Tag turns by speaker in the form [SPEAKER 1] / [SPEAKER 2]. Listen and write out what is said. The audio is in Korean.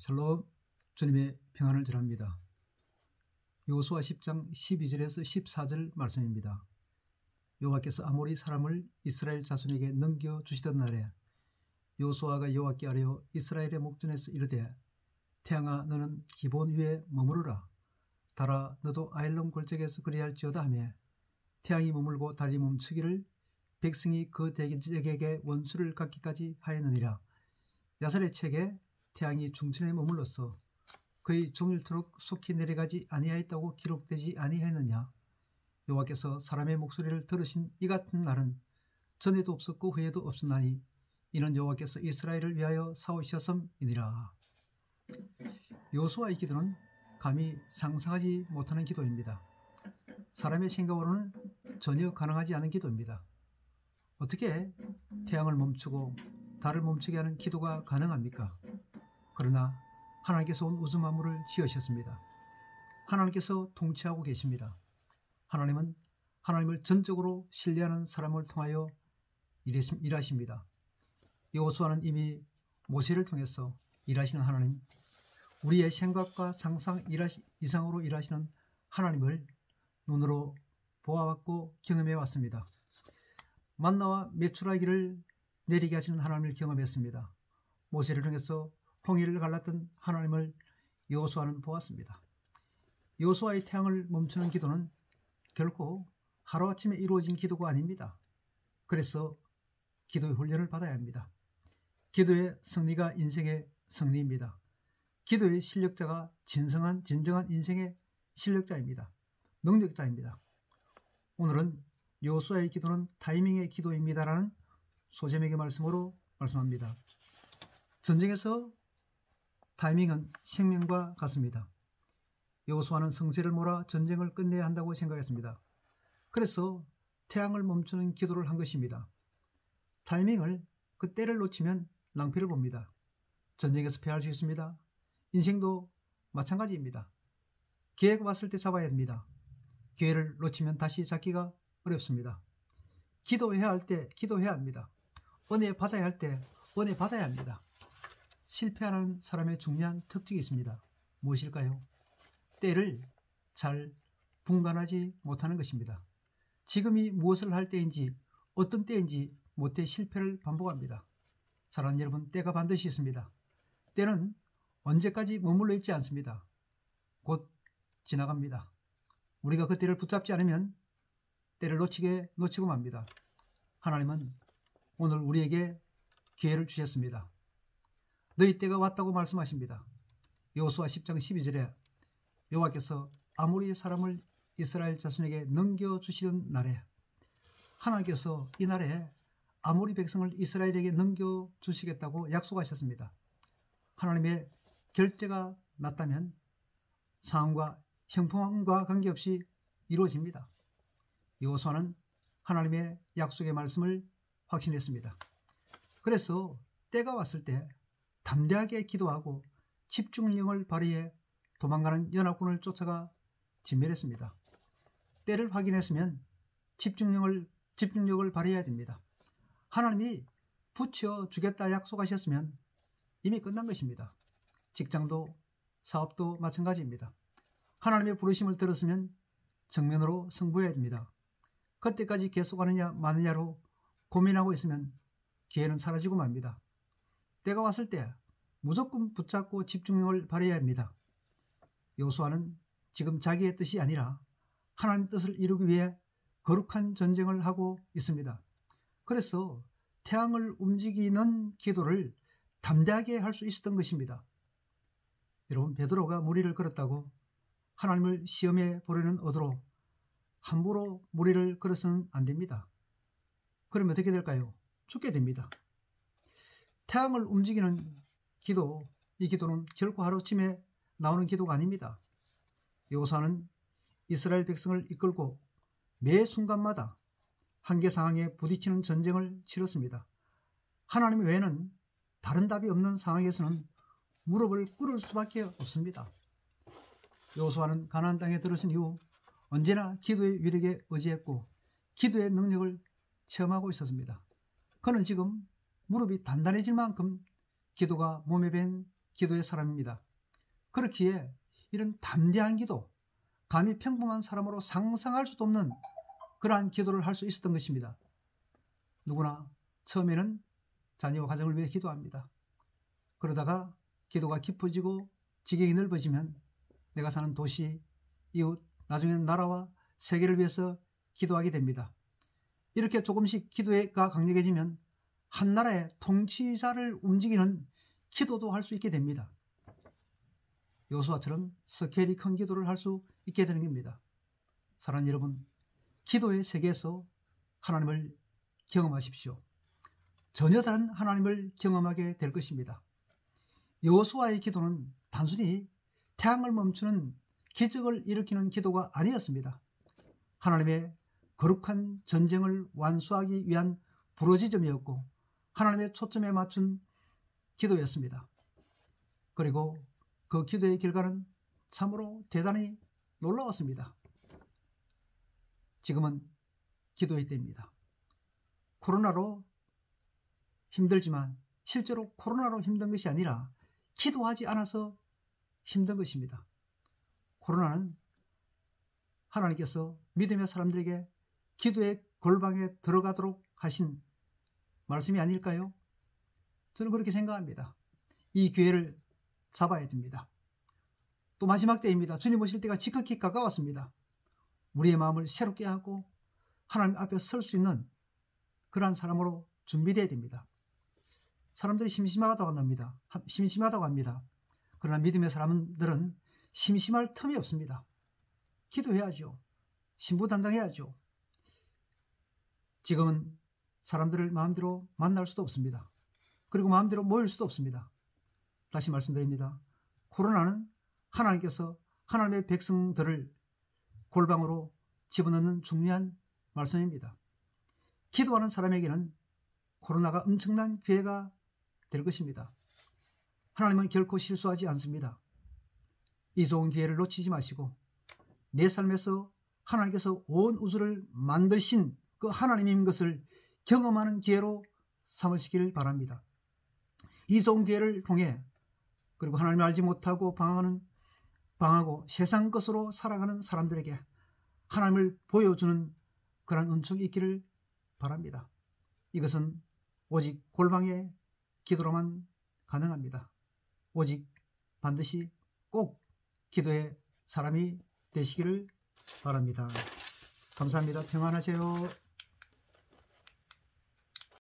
[SPEAKER 1] 샬롬, 주님의 평안을 전합니다. 여호수아 10장 12절에서 14절 말씀입니다. 여호와께서 아모리 사람을 이스라엘 자손에게 넘겨주시던 날에 여호수아가 여호와께 아뢰어 이스라엘의 목전에서 이르되, 태양아 너는 기본 위에 머무르라. 달아 너도 아일론 골짜기에서 그리할지어다 하며, 태양이 머물고 달이 멈추기를 백성이 그 대적에게 원수를 갖기까지 하였느니라. 야살의 책에 태양이 중천에 머물러서 그의 종일토록 속히 내려가지 아니하였다고 기록되지 아니하였느냐. 여호와께서 사람의 목소리를 들으신 이 같은 날은 전에도 없었고 후에도 없었나니 이는 여호와께서 이스라엘을 위하여 싸우셨음이니라. 여호수아의 기도는 감히 상상하지 못하는 기도입니다. 사람의 생각으로는 전혀 가능하지 않은 기도입니다. 어떻게 태양을 멈추고 달을 멈추게 하는 기도가 가능합니까? 그러나 하나님께서 온 우주 만물을 지으셨습니다. 하나님께서 통치하고 계십니다. 하나님은 하나님을 전적으로 신뢰하는 사람을 통하여 일하십니다. 여호수아는 이미 모세를 통해서 일하시는 하나님, 우리의 생각과 상상 이상으로 일하시는 하나님을 눈으로 보아왔고 경험해 왔습니다. 만나와 메추라기를 내리게 하시는 하나님을 경험했습니다. 모세를 통해서 홍해를 갈랐던 하나님을 여호수아는 보았습니다. 여호수아의 태양을 멈추는 기도는 결코 하루아침에 이루어진 기도가 아닙니다. 그래서 기도의 훈련을 받아야 합니다. 기도의 승리가 인생의 승리입니다. 기도의 실력자가 진정한 인생의 실력자입니다. 능력자입니다. 오늘은 여호수아의 기도는 타이밍의 기도입니다라는 소제목의 말씀으로 말씀합니다. 전쟁에서 타이밍은 생명과 같습니다. 여호수아는 성세를 몰아 전쟁을 끝내야 한다고 생각했습니다. 그래서 태양을 멈추는 기도를 한 것입니다. 타이밍을, 그 때를 놓치면 낭패를 봅니다. 전쟁에서 패할 수 있습니다. 인생도 마찬가지입니다. 기회가 왔을 때 잡아야 합니다. 기회를 놓치면 다시 잡기가 어렵습니다. 기도해야 할 때 기도해야 합니다. 은혜 받아야 할 때 은혜 받아야 합니다. 실패하는 사람의 중요한 특징이 있습니다. 무엇일까요? 때를 잘 분간하지 못하는 것입니다. 지금이 무엇을 할 때인지 어떤 때인지 못해 실패를 반복합니다. 사랑하는 여러분, 때가 반드시 있습니다. 때는 언제까지 머물러 있지 않습니다. 곧 지나갑니다. 우리가 그 때를 붙잡지 않으면 때를 놓치고 맙니다. 하나님은 오늘 우리에게 기회를 주셨습니다. 너희 때가 왔다고 말씀하십니다. 여호수아 10장 12절에 여호와께서 아모리 사람을 이스라엘 자손에게 넘겨주시던 날에, 하나님께서 이 날에 아모리 백성을 이스라엘에게 넘겨주시겠다고 약속하셨습니다. 하나님의 결제가 났다면 상황과 형평과 관계없이 이루어집니다. 여호수아는 하나님의 약속의 말씀을 확신했습니다. 그래서 때가 왔을 때 담대하게 기도하고 집중력을 발휘해 도망가는 연합군을 쫓아가 진멸했습니다. 때를 확인했으면 집중력을 발휘해야 됩니다. 하나님이 붙여주겠다 약속하셨으면 이미 끝난 것입니다. 직장도 사업도 마찬가지입니다. 하나님의 부르심을 들었으면 정면으로 승부해야 됩니다. 그때까지 계속하느냐 마느냐로 고민하고 있으면 기회는 사라지고 맙니다. 때가 왔을 때 무조건 붙잡고 집중력을 발휘해야 합니다. 여호수아는 지금 자기의 뜻이 아니라 하나님의 뜻을 이루기 위해 거룩한 전쟁을 하고 있습니다. 그래서 태양을 움직이는 기도를 담대하게 할 수 있었던 것입니다. 여러분, 베드로가 무리를 걸었다고 하나님을 시험해 보려는 의도로 함부로 무리를 걸어서는 안 됩니다. 그러면 어떻게 될까요? 죽게 됩니다. 태양을 움직이는 기도, 이 기도는 결코 하루아침에 나오는 기도가 아닙니다. 여호수아는 이스라엘 백성을 이끌고 매 순간마다 한계 상황에 부딪히는 전쟁을 치렀습니다. 하나님 외에는 다른 답이 없는 상황에서는 무릎을 꿇을 수밖에 없습니다. 여호수아는 가나안 땅에 들어선 이후 언제나 기도의 위력에 의지했고 기도의 능력을 체험하고 있었습니다. 그는 지금 무릎이 단단해질 만큼 기도가 몸에 밴 기도의 사람입니다. 그렇기에 이런 담대한 기도, 감히 평범한 사람으로 상상할 수도 없는 그러한 기도를 할 수 있었던 것입니다. 누구나 처음에는 자녀와 가정을 위해 기도합니다. 그러다가 기도가 깊어지고 지경이 넓어지면 내가 사는 도시, 이웃, 나중에는 나라와 세계를 위해서 기도하게 됩니다. 이렇게 조금씩 기도가 강력해지면 한 나라의 통치자를 움직이는 기도도 할 수 있게 됩니다. 여호수아처럼 스케일이 큰 기도를 할 수 있게 되는 겁니다. 사랑하는 여러분, 기도의 세계에서 하나님을 경험하십시오. 전혀 다른 하나님을 경험하게 될 것입니다. 여호수아의 기도는 단순히 태양을 멈추는 기적을 일으키는 기도가 아니었습니다. 하나님의 거룩한 전쟁을 완수하기 위한 부르짖음이었고 하나님의 초점에 맞춘 기도였습니다. 그리고 그 기도의 결과는 참으로 대단히 놀라웠습니다. 지금은 기도의 때입니다. 코로나로 힘들지만 실제로 코로나로 힘든 것이 아니라 기도하지 않아서 힘든 것입니다. 코로나는 하나님께서 믿음의 사람들에게 기도의 골방에 들어가도록 하신 말씀이 아닐까요? 저는 그렇게 생각합니다. 이 기회를 잡아야 됩니다. 또 마지막 때입니다. 주님 오실 때가 지극히 가까웠습니다. 우리의 마음을 새롭게 하고 하나님 앞에 설 수 있는 그러한 사람으로 준비되어야 됩니다. 사람들이 심심하다고 합니다. 그러나 믿음의 사람들은 심심할 틈이 없습니다. 기도해야죠. 신부단장해야죠. 지금은 사람들을 마음대로 만날 수도 없습니다. 그리고 마음대로 모일 수도 없습니다. 다시 말씀드립니다. 코로나는 하나님께서 하나님의 백성들을 골방으로 집어넣는 중요한 말씀입니다. 기도하는 사람에게는 코로나가 엄청난 기회가 될 것입니다. 하나님은 결코 실수하지 않습니다. 이 좋은 기회를 놓치지 마시고 내 삶에서 하나님께서 온 우주를 만드신 그 하나님인 것을 경험하는 기회로 삼으시길 바랍니다. 이 좋은 기회를 통해 그리고 하나님을 알지 못하고 방하고 세상 것으로 살아가는 사람들에게 하나님을 보여주는 그런 은총이 있기를 바랍니다. 이것은 오직 골방의 기도로만 가능합니다. 오직 반드시 꼭 기도의 사람이 되시기를 바랍니다. 감사합니다. 평안하세요.